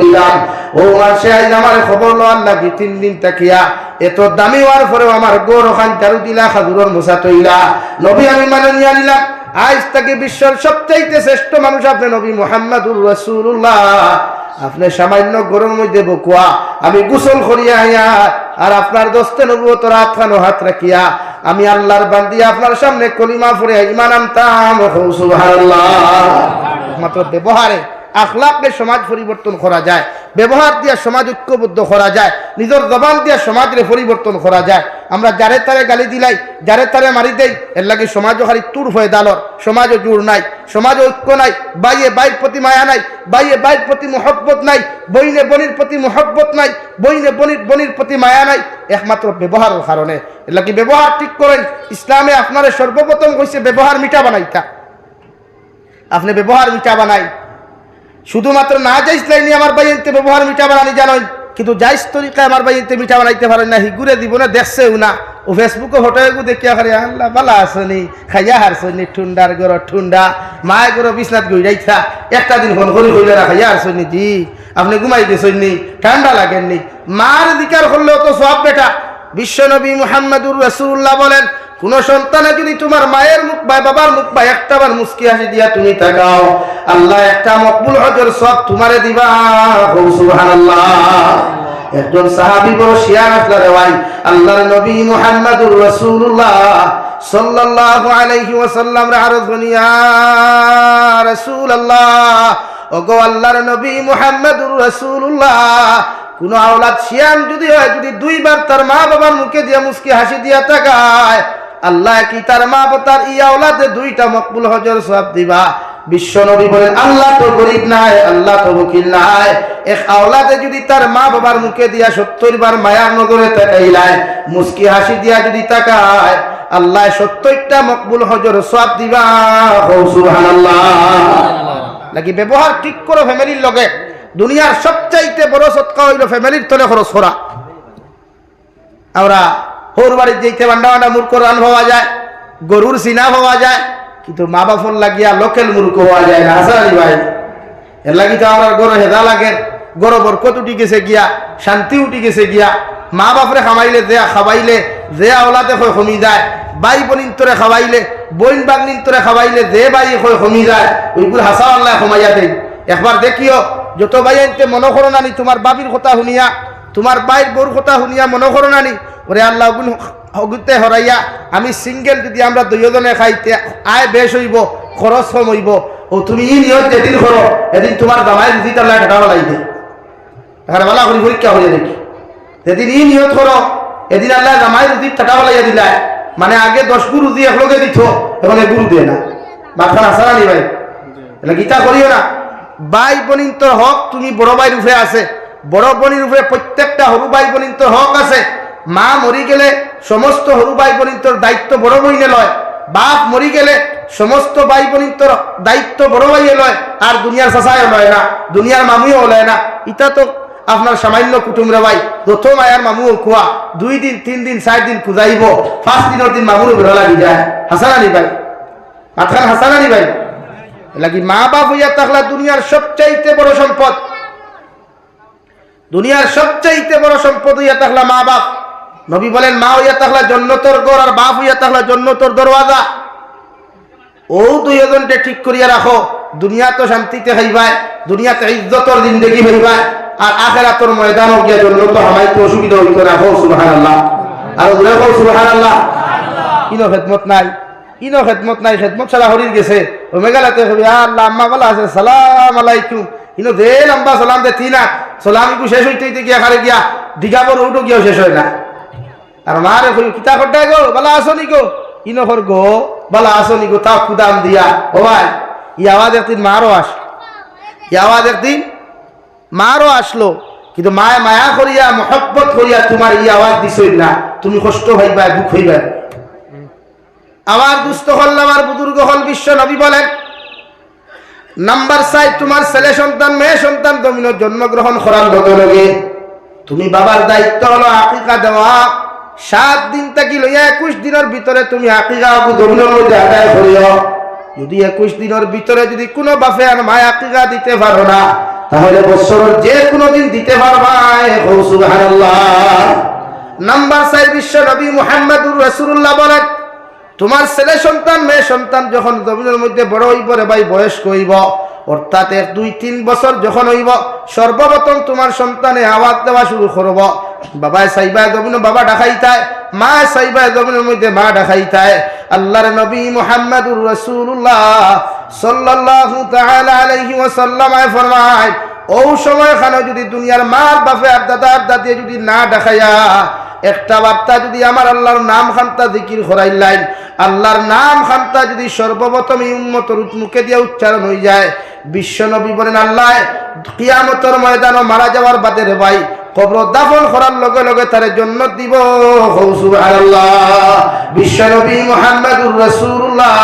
দিলাম, ও মানুষে আজ আমার খবর লওয়ার লাগি 3 দিন তাকিয়া এত দামি হওয়ার পরেও আমার গৌর খান চারু দিলা, খাজুরুল মোসা তৈলা, নবী আমি মানে নিয়ে নিলাম, আজ থেকে বিশ্বের সবচাইতে শ্রেষ্ঠ মানুষ আপনি নবী মুহাম্মদুর রাসূলুল্লাহ। আপনি সামান্য গরুর মধ্যে বকুয়া, আমি গোসল করিয়া আইয়া আর আপনার দস্তে নবুয়তের হাতখানো হাত রাখিয়া আমি আল্লাহর বান্দি আপনার সামনে কলিমা পড়ে ঈমান আনতাম। সুবহানাল্লাহ। মাত্র ব্যবহারে আখলাকে সমাজ পরিবর্তন করা যায়, ব্যবহার দিয়া সমাজ ঐক্যবদ্ধ করা যায়, নিজের জবান দিয়া সমাজের পরিবর্তন করা যায়। আমরা যারে তারে গালি দিলাই, যারে তারে মারি দেই, এর লাগে সমাজও খালি তুর হয়ে দালর, সমাজও জোর নাই, সমাজ ঐক্য নাই, বাইয়ে বাইর প্রতি মায়া নাই, বাইয়ে বাইর প্রতি মহব্বত নাই, বইনে বনির প্রতি মহব্বত নাই, বইনে বনির প্রতি মায়া নাই, একমাত্র ব্যবহারের কারণে। এর লাগে ব্যবহার ঠিক করেন। ইসলামে আপনার সর্বপ্রথম কইছে ব্যবহার মিঠা বানাইতা, আপনি ব্যবহার মিঠা বানাই, শুধুমাত্র না যাইস লাইনি আমার বাইতে ব্যবহার মিঠা বানানি জানোই, কিন্তু যাইস তরিকায় আমার বাইতে মিঠা বানাইতে পারেন না, হিগুরে দিব না, দেখছেও না, ও ফেসবুকে ফটোগু দেখিয়া খালি আল্লাহ বালা আসনি, খাইয়া হারছনি, ঠুন্ডার গর ঠুন্ডা, মায়ের গর বিছনাত গইরাইছা, একটা দিন ফোন করি হইলে খাইয়া হারছনি, জি আপনি ঘুমাই দিছনি, ঠান্ডা লাগেননি, মার দিকার করলেও তো সব বেটা। বিশ্বনবী মুহাম্মদুর রাসূলুল্লাহ বলেন, কোন সন্তানে যদি তোমার মায়ের মুখ বা বাবার মুখ বা একটাবার মুস্কি হাসি দিয়া তুমি তাকাও, আল্লাহ একটা মকবুল হজের সব তোমারে দিবা। সুবহানাল্লাহ। একজন সাহাবী বড় শিয়ার আসলা রে ভাই, আল্লাহর নবী মুহাম্মদুর রাসূলুল্লাহ সাল্লাল্লাহু আলাইহি ওয়াসাল্লাম রে আরজ করিয়া, রাসূলুল্লাহ, ওগো আল্লাহর নবী মুহাম্মদুর রাসূলুল্লাহ, কোন আওলাদ শিয়ান যদি হয়, যদি 2 বার তার মা বাবার মুখে দিয়া মুস্কি হাসি দিয়া তাকায়, আল্লাহ কি তার মা বাবার ই আওলাদে 2টা মকবুল হজের সওয়াব দিবা। বিশ্ব নবী বলেন, আল্লাহ তো গরিব নাই, আল্লাহ তো বকিল নাই, এক আওলাদে যদি তার মা বাবার মুখে দিয়া 70 বার মায়ার নজরে তাকাইলায়, মুস্কি হাসি দিয়া যদি তাকায়, আল্লাহ 70টা মকবুল হজের সওয়াব দিবা। সুবহানাল্লাহ। লাগি ব্যবহার ঠিক করো ফ্যামিলির লগে। দুনিয়ার সবচাইতে বড় সৎকা হইল ফ্যামিলির তলে খরচ করা। আমরা হোর বাড়ির যেতে বান্ডা বান্ডা মূর্খ রান হওয়া যায়, গরুর সিনা হওয়া যায়, কিন্তু মা বাপন লাগিয়া লোকেল মূর্খ হওয়া যায় না। হাসানি ভাই, এর লাগি তো আমার গরু হেদা লাগে, গরু বরকত উঠি গেছে গিয়া, শান্তি উঠি গেছে গিয়া। মা বাপরে খামাইলে যে খাবাইলে যে আওলাতে হয় কমি যায়, বাই বনিন তোরে খাওয়াইলে, বইন বাগনিন তোরে খাওয়াইলে যে বাই হয় কমি যায়, ওইগুলো হাসা আল্লাহ কমাইয়া দেয়। একবার দেখিও, যত ভাই আনতে মনে করো নানি তোমার বাবির কথা শুনিয়া, তোমার বাইর বউর কথা শুনিয়া মনে করো নানি, ওরে আল্লাহ হগুতে হরাইয়া আমি সিঙ্গেল যদি আমরা 2 জনে খাইতে আয় বেশ হইব, খরচ কম হইব, ও তুমি ই নিয়ত যেদিন করো এদিন তোমার জামাই রুজি তাল্লাহ ঠেকানো লাগবে। এখানে ভালো করে পরীক্ষা হয়ে দেখি যেদিন ই নিয়ত করো এদিন আল্লাহ জামাই রুজি ঠেকানো লাগিয়ে দিলায়, মানে আগে 10 গুরু রুজি একলগে দিত, এখন 1 গুরু দিয়ে না। মাথান আসারা নি ভাই, এটা গীতা করিও না। ভাই বোনিন তোর হক তুমি বড় ভাই রূপে আছে, বড় বোনির রূপে প্রত্যেকটা হরু ভাই বোনিন তোর হক আছে। মা মরি গেলে সমস্ত হরু ভাই বোনিন তোর দায়িত্ব বড় বইনে লয়, বাপ মরি গেলে সমস্ত ভাই বোনিন তোর দায়িত্ব বড় ভাইয়ে লয়, আর দুনিয়ার চাচাইও লয় না, দুনিয়ার মামুও লয় না। ইটা তো আপনার সামান্য কুটুমরে ভাই, প্রথম আয়ার মামুও খোয়া 2 দিন 3 দিন 4 দিন খুঁজাইব, 5 দিনের দিন মামুর বেড়া লাগি যায়। হাসানানি ভাই, মাথান হাসানানি ভাই লাগি মা বাপ হইয়া থাকলা দুনিয়ার সবচাইতে বড় সম্পদ, দুনিয়ার সবচাইতে বড় সম্পদ হইয়া থাকলা মা বাপ। নবী বলেন মা হইয়া থাকলা জান্নাতের ঘর, আর বাপ হইয়া থাকলা জান্নাতের দরওয়াজা। ও দুইজনকে ঠিক করিয়া রাখো, দুনিয়া তো শান্তিতে হইবাই, দুনিয়াতে ইজ্জতর জিন্দেগি হইবাই, আর আখিরাতের ময়দানও গিয়া জান্নাত হামাইতে অসুবিধা হইতো না। হো সুবহানাল্লাহ, আর ওরে হো সুবহানাল্লাহ। কিনো খেদমত নাই, কিনো খেদমত নাই, খেদমত ছাড়া হরির গেছে। ও মেঘালাতে হবে আল্লাহ আম্মা বলা আছে সালাম আলাইকুম, ইনো দে লম্বা সালাম দে তিনা সালাম একটু শেষ হইতে হইতে গিয়া খারে গিয়া দিঘাবর উঠো গিয়াও শেষ হয় না। আর মারে কই কিতা করতে গো বালা আসনি গো, ইনো হর গো বালা আসনি গো, তাও কুদাম দিয়া। ও ভাই ই আওয়াজ একদিন মারও আস, ই আওয়াজ একদিন মারও আসলো, কিন্তু মায়া মায়া করিয়া মহব্বত করিয়া তোমার ই আওয়াজ দিছই না, তুমি কষ্ট হইবা দুঃখ হইবা। আমার দুস্থ হল আমার বুজুর্গ হল বিশ্ব নবী বলেন নাম্বার 4 তোমার ছেলে সন্তান মেয়ে সন্তান জমিনের জন্মগ্রহণ করার লগে লগে তুমি বাবার দায়িত্ব হলো আকিকা দেওয়া। 7 দিন থেকে লইয়া 21 দিনের ভিতরে তুমি আকিকা জমিনের মধ্যে আদায় করিও। যদি 21 দিনের ভিতরে যদি কোনো বাপে আর মায় আকিকা দিতে পারো না, তাহলে বছরের যে কোনো দিন দিতে পারবা। সুবহানাল্লাহ। নাম্বার 4 বিশ্ব নবী মুহাম্মদুর রাসূলুল্লাহ বলেন তোমার ছেলে সন্তান মেয়ে সন্তান যখন জমিনের মধ্যে বড় হইব রে ভাই, বয়স্ক হইব, অর্থাৎ 1, 2, 3 বছর যখন হইব, সর্বপ্রথম তোমার সন্তানে আওয়াজ দেওয়া শুরু করব। বাবায় সাইবায় জমিন বাবা ডাকাইতায়, মা সাইবায় জমিনের মধ্যে মা ডাকাইতায়। আল্লাহর নবী মুহাম্মদুর রাসূলুল্লাহ সাল্লাল্লাহু তাআলা আলাইহি ওয়াসাল্লাম ফরমায় ও সময়খানে যদি দুনিয়ার মার বাপে আর দাদার দাদি যদি না ডাকাইয়া একটা বার্তা যদি আমার আল্লাহর নাম খান্তা জিকির করাইলেন, আল্লাহর নাম খান্তা যদি সর্বপ্রথম এই উম্মতের মুখে দিয়ে উচ্চারণ হয়ে যায়, বিশ্ব নবী বলেন আল্লাহ কিয়ামতের ময়দানে মারা যাওয়ার বাদে রে ভাই কবর দাফন করার লগে লগে তারে জান্নাত দিব। সুবহানাল্লাহ। বিশ্ব নবী মুহাম্মদুর রাসূলুল্লাহ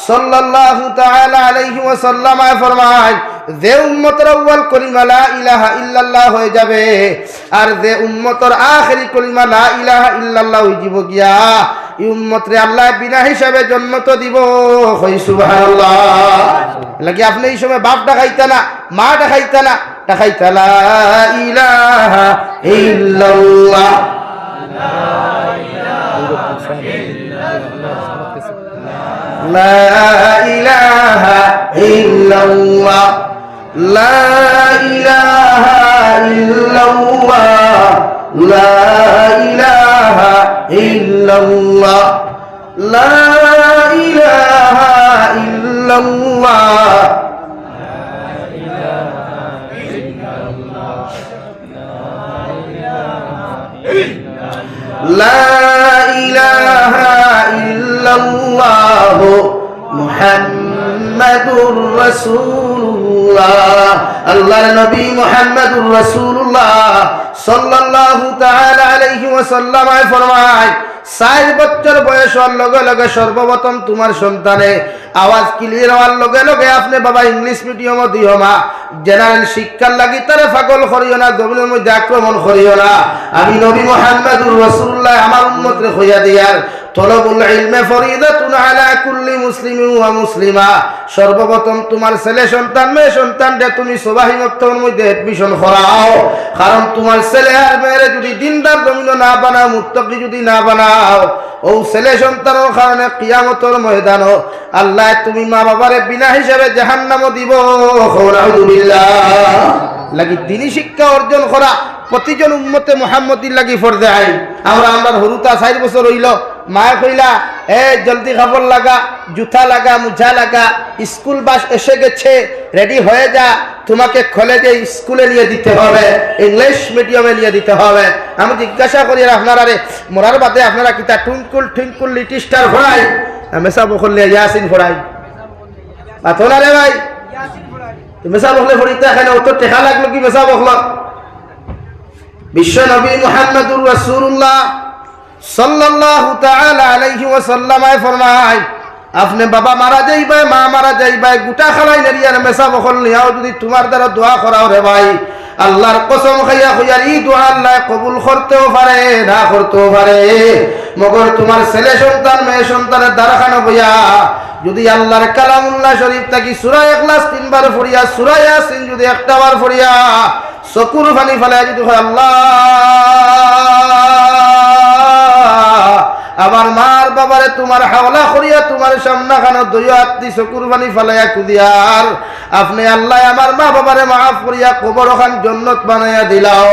সাল্লাল্লাহু তাআলা আলাইহি ওয়াসাল্লাম ফরমায় যে উম্মতের আউয়াল কলিমা লা ইলাহা ইল্লাল্লাহ হয়ে যাবে, আর যে উম্মতের আখেরি কলিমা লা ইলাহা ইল্লাল্লাহ হয়ে যাব গিয়া এই উম্মতরে আল্লাহ বিনা হিসাবে জান্নাত দিব। সুবহানাল্লাহ। লাগি আপনি এই সময় বাপ ডাকাইতা না, মা ডাকাইতা না, ডাকাইতা লা ইলাহা ইল্লাল্লাহ, লা ইলাহা ইল্লাল্লাহ, লা ইলাহা ইল্লাল্লাহ, লা ইলাহা ইল্লাল্লাহ, লা ইলাহা ইল্লাল্লাহ, লা ইলাহা ইল্লাল্লাহ মুহাম্মাদুর রাসূলুল্লাহ। আল্লাহর নবী মুহাম্মদুর রাসূলুল্লাহ সাল্লাল্লাহু তাআলা আলাইহি ওয়াসাল্লাম ফরমায় 4 বছর বয়স হওয়ার লগে লগে সর্বপ্রথম তোমার সন্তানে আওয়াজ ক্লিয়ার হওয়ার লগে লগে আপনি বাবা ইংলিশ মিডিয়াম দিও মা, জেনারেল শিক্ষার লাগি তারে পাগল করিও না, জমিনের মধ্যে আক্রমণ করিও না। আমি নবী মুহাম্মদুর রাসূলুল্লাহ আমার উম্মতরে কইয়া দিয়ার তলবুল ইলমে ফরিদাতুন আলা কুল্লি মুসলিমিন ওয়া মুসলিমা। সর্বপ্রথম তোমার ছেলে সন্তান মেয়ে সন্তানকে তুমি সুবাহি মক্তবের মধ্যে এডমিশন করাও, কারণ তোমার ছেলে আর মেয়েরে যদি দিনদার জমিন না বানাও, মুত্তাকি যদি না বানাও, ও ছেলে সন্তানের কারণে কিয়ামতের ময়দানে আল্লাহ তুমি মা বাবারে বিনা হিসাবে জাহান্নামে দিব। আউযুবিল্লাহ। লাগি দ্বীনি শিক্ষা অর্জন করা প্রতিজন উম্মতে মুহাম্মদীর লাগি ফরজে আইন। আমরা হরুতা 4 বছর হইল মায়ে কইলা জলদি কাপড় লাগা, জুতা লাগা, মোজা লাগা, স্কুল বাস এসে গেছে, রেডি হয়ে যা, তোমাকে কলেজে স্কুলে নিয়ে দিতে হবে, ইংলিশ মিডিয়ামে নিয়ে দিতে হবে। আমি জিজ্ঞাসা করি আপনারা রে মরার বাদে আপনারা কিতা টুইঙ্কুল টুইঙ্কুল লিটিল স্টার ফড়াই, মেসা বকলে ইয়াসিন ফড়াই পাথর রে ভাই, মেসা বকলে ফড়িতে এখানে অত টেকা লাগলো কি মেসা বকল? বিশ্ব নবী মুহাম্মদুর রাসূলুল্লাহ সাল্লাল্লাহু তাআলা আলাইহি ওয়াসাল্লাম ফরমায়, আপনি বাবা মারা যাইবে, মা মারা যাইবে, গোটা খালাই নেরিয়ার মেসা বকল নিয়াও যদি তোমার দ্বারা দোয়া করাও রে ভাই, আল্লাহর কসম খাইয়া কইয়ার এই দোয়া আল্লাহ কবুল করতেও পারে, না করতেও পারে। মগর তোমার ছেলে সন্তান মেয়ে সন্তানের দ্বারাখানা বইয়া যদি আল্লাহর কালামুল্লাহ শরীফ থাকি সূরা ইখলাস 3 বার পড়িয়া, সূরা ইয়াসিন যদি একটা বার পড়িয়া, চকুর পানি ফেলাইয়া যদি হয় আল্লাহ আমার মার বাবারে তোমার হাওলা করিয়া তোমার সামনা খানো দইয়া আত্মি চকুর পানি ফেলাইয়া কুদিয়ার, আপনি আল্লাহ আমার মা বাবারে মাফ করিয়া কবর খান জান্নাত বানাইয়া দিলাও।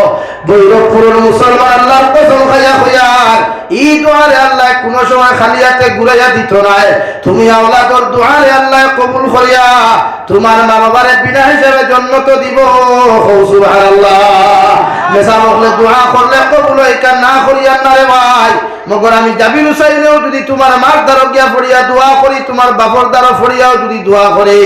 বৈরবপুরের মুসলমান আল্লাহর কসম খাইয়া কইয়ার এই দোয়ারে আল্লাহ কোন সময় খালি হাতে ঘুরাইয়া দিত নাই। তুমি আওলাদর দোয়ারে আল্লাহ কবুল করিয়া তোমার মা বাবারে বিনা হিসাবে জান্নাত দিব। সুবহানাল্লাহ। মেসা বকলে দোয়া করলে কবুল হয়, কান না করিয়া না রে ভাই। মগর আমি জাবির হুসাইনেও যদি তোমার মার দ্বারা গিয়া পড়িয়া দোয়া করি, তোমার বাপর দ্বারা পড়িয়াও যদি দোয়া করে,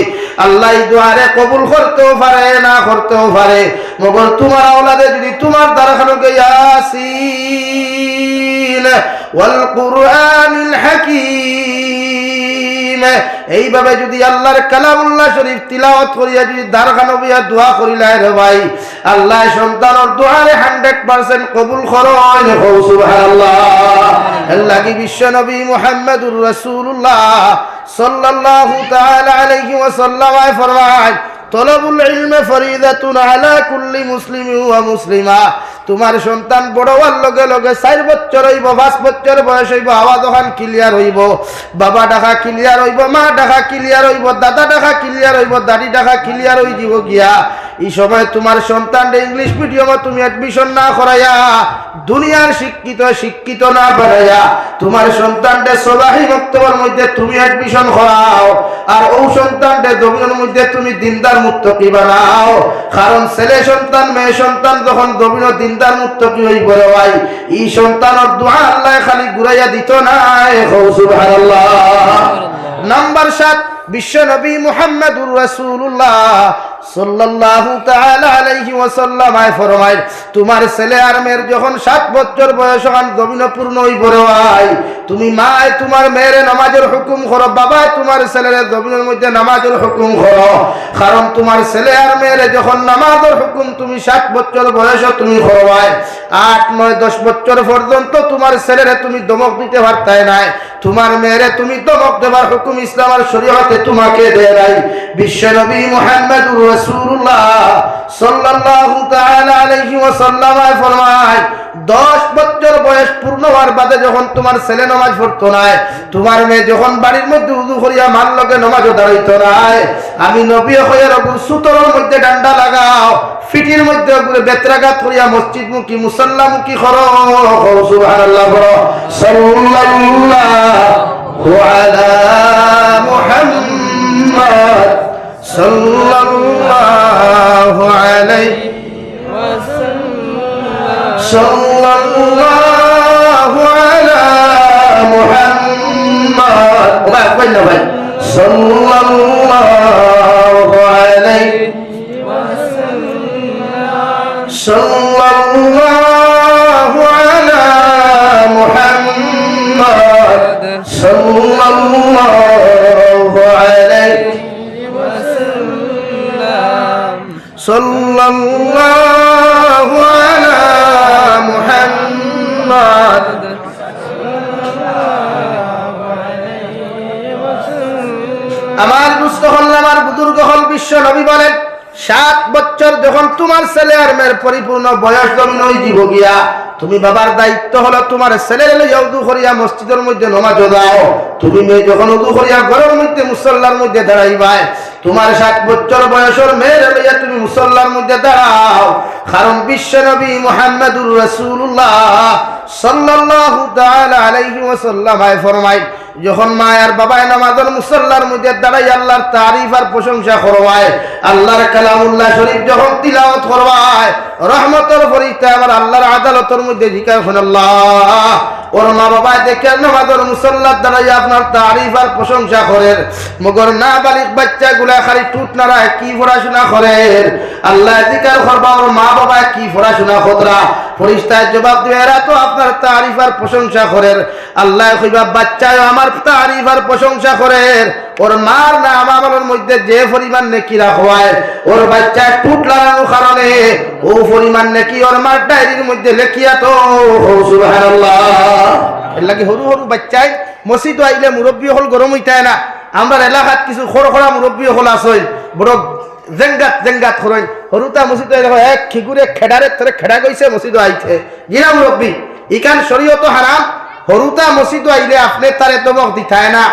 আল্লাহ এই দোয়ারে কবুল করতেও পারে, না করতেও পারে। মগর তোমার আওলাদে যদি তোমার দ্বারা খানো ইয়াসিন ওয়াল কুরআনিল হাকীম এইভাবে যদি আল্লাহর কালামুল্লাহ শরীফ তিলাওয়াত করিয়া যদি দারখানো বিয়া দোয়া করিলাই রে ভাই, আল্লাহ সন্তানের দোয়ারে 100% কবুল করেন। সুবহানাল্লাহ। আল্লাহ কি বিশ্ব নবী মুহাম্মদুর রাসূলুল্লাহ সাল্লাল্লাহু তাআলা আলাইহি ওয়াসাল্লাম ফরমায়, তলবুল ইলমে ফরিদাতুন আলা কুল্লি মুসলিমিন ওয়া মুসলিমা। তোমার সন্তান বড় হওয়ার লগে লগে 4 বছর হইব, 5 বছর বয়স হইব, আওয়াজ ওখান ক্লিয়ার হইব, বাবা ডাকা ক্লিয়ার হইব, মা ডাকা ক্লিয়ার হইব, দাদা ডাকা ক্লিয়ার হইব, দাদি ডাকা ক্লিয়ার হই দিব গিয়া। এই সময় তোমার সন্তানকে ইংলিশ মিডিয়ামে তুমি অ্যাডমিশন না করাইয়া, দুনিয়ার শিক্ষিত না বানাইয়া, তোমার সন্তানকে সবাহি মক্তবের মধ্যে তুমি অ্যাডমিশন করাও, আর ও সন্তানকে জমিনের মধ্যে তুমি দিনদার মুত্তাকি বানাও। কারণ ছেলে সন্তান মেয়ে সন্তান যখন জমিন দিনদার মুত্তাকি হইব রে ভাই, এই সন্তানের দোয়া আল্লাহ খালি ঘুরাইয়া দিত না। সুবহানাল্লাহ। নাম্বার 7, বিশ্ব নবী মুহাম্মদুর রাসূলুল্লাহ সাল্লাল্লাহু তাআলা আলাইহি ওয়াসাল্লাম ফরমায়, তোমার ছেলে আর মেয়ের যখন 7 বছর বয়স হন জমিন পূর্ণ হইব রে ভাই, তুমি মা তোমার মেয়ের নামাজের হুকুম করো, বাবা তোমার ছেলের জমিনের মধ্যে নামাজের হুকুম করো। কারণ তোমার ছেলে আর মেয়ের যখন নামাজের হুকুম তুমি 7 বছর বয়স তুমি করবাই, 8, 9, 10 বছর পর্যন্ত তোমার ছেলেরে তুমি দমক দিতে পারতাই নাই, তোমার মেয়েরে তুমি দমক দেবার হুকুম ইসলামের শরীয়তে তোমাকে দেয় নাই। বিশ্ব নবী মুহাম্মদুর রাসূলুল্লাহ সাল্লাল্লাহু তাআলা আলাইহি ওয়াসাল্লাম ফরমায়, 10 বছর বয়স পূর্ণ হওয়ার বাদে যখন তোমার ছেলে নামাজ পড়তো না, তোমার মেয়ে যখন বাড়ির মধ্যে উযু করিয়া মান লগে নামাজও দাঁড়াইতো না, আমি নবী হইয়ার ওপর সুতরার মধ্যে ডান্ডা লাগাও, ফিটির মধ্যে উপরে বেত্রাঘাত করিয়া মসজিদমুখী মুসাল্লামুখী করো। সুবহানাল্লাহ। সাল্লাল্লাহু আলা মুহাম্মদ সাল্লাল্লাহু আলাইহি ওয়াসাল্লাম। সাল্লাল্লাহু আলা মুহাম্মদ। ওবা কই না ভাই, সাল্লাল্লাহু আলাইহি ওয়াসাল্লাম। সাল্লাল্লাহু আলা মুহাম্মদ সাল্লাল্লাহু আলাইহি সাল্লাল্লাহু আলা মুহাম্মদ। আমার দুস্থ হল, আমার বুজুর্গ হল, বিশ্ব নবী বলেন, 7 বছর যখন তোমার ছেলে আর মেয়ের পরিপূর্ণ বয়স জমিন হয়ে দিব গিয়া, তুমি বাবার দায়িত্ব হলো তোমার ছেলের লইয়া উযু করিয়া মসজিদের মধ্যে নামাজ দাও, তুমি মেয়ে যখন উযু করিয়া ঘরের মধ্যে মুসল্লার মধ্যে দাঁড়াইবাই, তোমার 7 বছর বয়সের মেয়ের লইয়া তুমি মুসল্লার মধ্যে দাঁড়াও, কারণ বিশ্ব নবী মুহাম্মদুর রাসূলুল্লাহ সাল্লাল্লাহু তাআলা আলাইহি ওয়াসাল্লাম ফরমায়, যখন মা আর বাবায় নামাজের মুসল্লার মধ্যে দাঁড়াই আল্লাহর তারিফ আর প্রশংসা করবায়, আল্লাহর কালামুল্লাহ শরীফ যখন তিলাওয়াত করবায়, রহমতের ফরিস্তা আবার আল্লাহর আদালতের মধ্যে জিকির করেন, আল্লাহ ওর মা বাবা দেখে নামাজের মুসল্লার দাঁড়াই আপনার তারিফ আর প্রশংসা করেন, মগর না বালিক বাচ্চাগুলা খালি টুট নাড়ায় কি পড়াশোনা করেন, আল্লাহ জিকির করবা ওর মা বাবা কি পড়াশোনা করা, ফরিস্তায় জবাব দিয়ে এরা তো আপনার তারিফ আর প্রশংসা করেন। আল্লাহ কইবা বাচ্চায় আমার তারিফ আর প্রশংসা করেন, ওর মার না আমার মধ্যে যে পরিমাণ নেকি রাখবায় ওর বাচ্চা টুট লাগানোর কারণে ও পরিমাণ নেকি ওর মার ডায়েরির মধ্যে লেখিয়া তো সুবহানাল্লাহ। এর লাগে সরু সরু বাচ্চাই মসজিদ আইলে মুরব্বী হল গরম হইতায় না। আমরা এলাকাত কিছু খড় খড়া মুরব্বী হল আসই বড় জেঙ্গাত জেঙ্গাত খরই হরুতা মসজিদ এক খিগুরে খেডারে ধরে খেডা গইছে মসজিদ আইছে গিরা মুরব্বী ইকান শরীয়ত হারাম। হরুতা মসজিদ আইলে আপনি তারে দমক দিতায় না,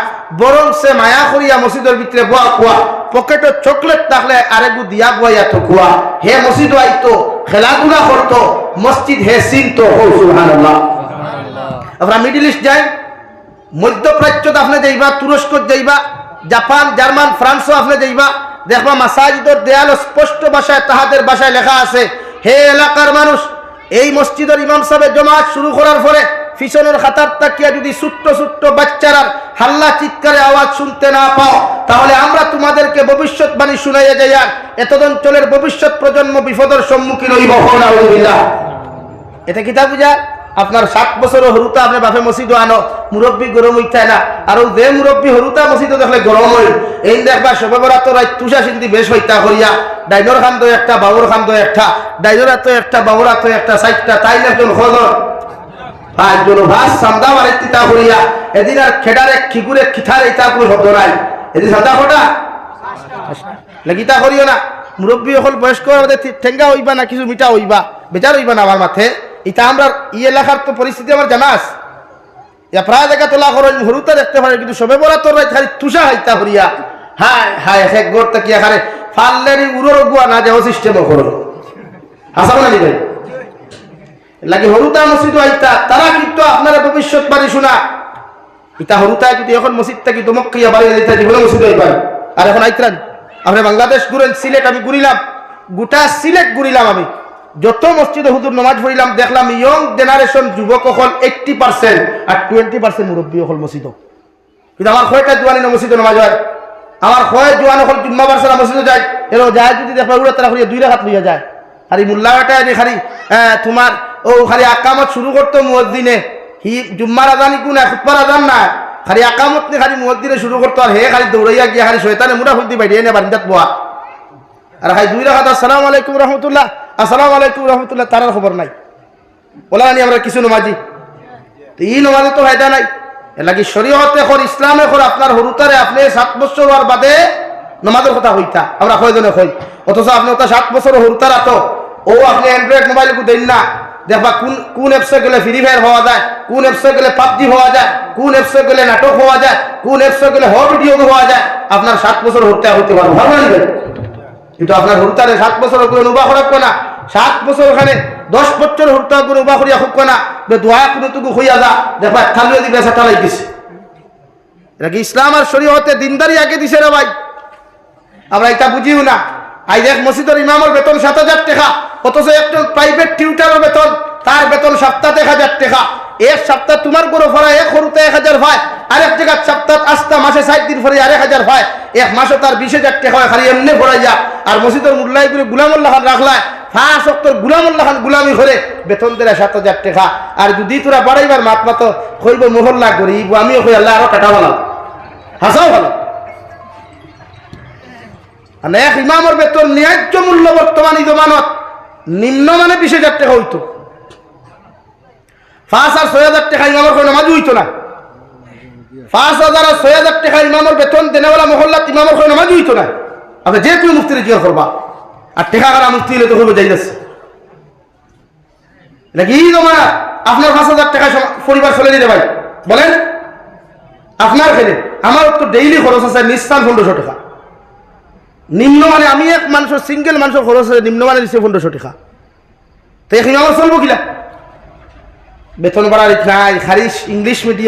বরং সে মায়া করিয়া মসজিদের ভিতরে বয়া কুয়া পকেটে চকলেট থাকলে আরেকু দিয়া বয়া তো কুয়া হে মসজিদ আইতো খেলাধুলা করতো মসজিদ হে চিনতো। সুবহানাল্লাহ। আপনারা মিডল ইস্ট যাই, মধ্যপ্রাচ্যত আপনি যাইবা, তুরস্ক যাইবা, জাপান জার্মান ফ্রান্সও আপনি যাইবা, দেখবা মাসাজিদের দেয়াল স্পষ্ট ভাষায় তাহাদের ভাষায় লেখা আছে, হে এলাকার মানুষ এই মসজিদের ইমাম সাহেব জমাত শুরু করার পরে পিছনের খাতার তাকিয়া যদি ছোট্ট ছোট্ট বাচ্চারা হাল্লা চিৎকারে আওয়াজ শুনতে না পাও, তাহলে আমরা তোমাদেরকে ভবিষ্যৎবাণী শুনাইয়া যাই, আর এতদ অঞ্চলের ভবিষ্যৎ প্রজন্ম বিপদের সম্মুখীন হইব। এটা কিতা বুঝা? আপনার 7 বছর হরুতা আপনি বাপে মসজিদ আনো, মুরব্বী গরম হইতায় না, আর যে মুরব্বী হরুতা মসজিদ দেখলে গরম হইল, এই দেখবা সবে বরাত রাত তুষা সিন্ধি বেশ হইতা করিয়া ডাইনর খান দো একটা বাবুর খান দো একটা ডাইনর তো একটা বাবুরা তো একটা সাইটটা তাই একজন খোঁজর পাঁচজন ভাস সান্দা মারিতা করিয়া এদিন আর খেডারে খিগুরে খিঠার ইতা কোনো শব্দ নাই, এদিন সান্দা খোটা লাগিতা করিও না। মুরব্বী হল বয়স্ক ঠেঙ্গা হইবা না কিছু মিঠা হইবা, বেচার হইবা না আমার মাথে। এটা আমরা ই এলাকার তো পরিস্থিতি আমার জানাস, প্রায় জায়গা তোলা করো হরুতা দেখতে পারে, কিন্তু সবে বলা তোর খালি তুষা হাইতা হরিয়া হায় হায় এক গোর তাকিয়া খারে ফাল্লেরি উড়োর গুয়া না যাও সিস্টেমও করো হাসা না ভাই লাগে হরুতা মসজিদ আইতা তারা কিন্তু আপনারা ভবিষ্যৎবাণী শোনা। ইতা হরুতা যদি এখন মসজিদ থেকে দমক খাইয়া বাড়ি দিতে জীবনে মসজিদ আইবার, আর এখন আইতান আপনি বাংলাদেশ ঘুরেন, সিলেট আমি ঘুরিলাম, গোটা সিলেট ঘুরিলাম, আমি যত মসজিদে হুজুর নামাজ পড়িলাম দেখলাম ইয়ং জেনারেশন যুবক হল 80% আর 20% মুরব্বী হল মসজিদ। কিন্তু আমার কয়টা জোয়ানি না মসজিদে নামাজ হয়, আমার কয় জোয়ান হল জুম্মা বারসারা মসজিদে যায়, এর যায় যদি দেখবা উড়ে তারা করিয়া 2 রাকাত লইয়া যায়, খালি মোল্লাটা খালি তোমার ও খালি আকামত শুরু করতো মুয়াজ্জিনে, হি জুম্মার আজানি কোন খুতবার আজান না, খালি আকামত নে খালি মুয়াজ্জিনে শুরু করতো, আর হে খালি দৌড়াইয়া গিয়া খালি শয়তানে মুড়া ফুলতি বাইরে এনে বারিন্দাত বয়া, আর খালি 2 রাকাত আসসালামু আলাইকুম রহমতুল্লাহ আসসালামু আলাইকুম রহমতুল্লাহ তারার খবর নাই, বলা নি আমরা কিছু নমাজি এই নমাজে তো ফায়দা নাই। এর লাগি শরীয়তে কর ইসলামে কর আপনার হরুতারে আপনি 7 বছর হওয়ার বাদে নমাজের কথা হইতা আমরা কয়জনে কই, অথচ আপনি ওটা 7 বছর হরুতারা তো ও আপনি অ্যান্ড্রয়েড মোবাইল কো দেন না, দেখবা কোন অ্যাপসে গেলে ফ্রি ফায়ার হওয়া যায়, কোন অ্যাপসে গেলে পাবজি হওয়া যায়, কোন অ্যাপসে গেলে নাটক হওয়া যায়, কোন অ্যাপসে গেলে হ ভিডিও হওয়া যায়, আপনার 7 বছর হতে হইতে পারবো ভালো লাগবে। কিন্তু আপনার হরুতারে 7 বছর করে উবা করাবো না, 7 বছর ওখানে 10 বছর হরুতা করে উবা করিয়া হোক না, দোয়া কোনো তুকু হইয়া যা দেখবা খালিও দি বেসা টালাই দিছে। এটা কি ইসলাম আর শরীয়তে দিনদারি আগে দিছে রে ভাই? আমরা এটা বুঝিও না। আই দেখ মসজিদের ইমামের বেতন 7,000 টাকা, অথচ একজন প্রাইভেট টিউটারের বেতন তার বেতন সপ্তাহে 1,000 টাকা, এক সপ্তাহ তোমার গরু ফরা এক হরুতে 1,000 হয়, আরেক জায়গায় সপ্তাহ আস্তা মাসে 60 দিন ফরে 1,000 হয়, এক মাসে তার 20,000 টাকা হয়, খালি এমনি ফরাই যা। আর মসজিদের মুল্লাই করে গুলামুল্লাহ খান রাখলায় 5 অক্টর গুলামুল্লাহ খান গুলামি করে বেতন দিলে 7,000 টাকা। আর যদি তোরা বাড়াইবার মাত মাতো কইব মহল্লা গরিব, আমিও কই আল্লাহ আরো কাটা বলা হাসাও ভালো। এক ইমামের বেতন ন্যায্য মূল্য বর্তমান জমানত নিম্ন মানে 20,000 টাকা হইতো, 5 আর 6,000 টাকা ইমামের কোনো নামাজ হইতো না, 5,000 আর 6,000 টাকা ইমামের বেতন দেনেওয়ালা মহল্লাত ইমামের কোনো নামাজ হইতো না। আপনি যে কোনো মুফতির জিজ্ঞাসা করবা, আর টেকা কারা মুফতি হলে তো হইব যাইতেছে নাকি জমা আপনার 5,000 টাকা পরিবার চলে দিতে ভাই বলেন আপনার খেলে। আমার তো ডেইলি খরচ আছে নিঃস্বান 1,500 টাকা, নিম্নমানে আমি এক মানুষের সিঙ্গেল মানুষের খরচ নিম্নমানে দিচ্ছে 1500 টাকা, তো এখানে আমার চলবো কিনা? বেতন বাড়ার নাই, খারিজ ইংলিশ মিডিয়াম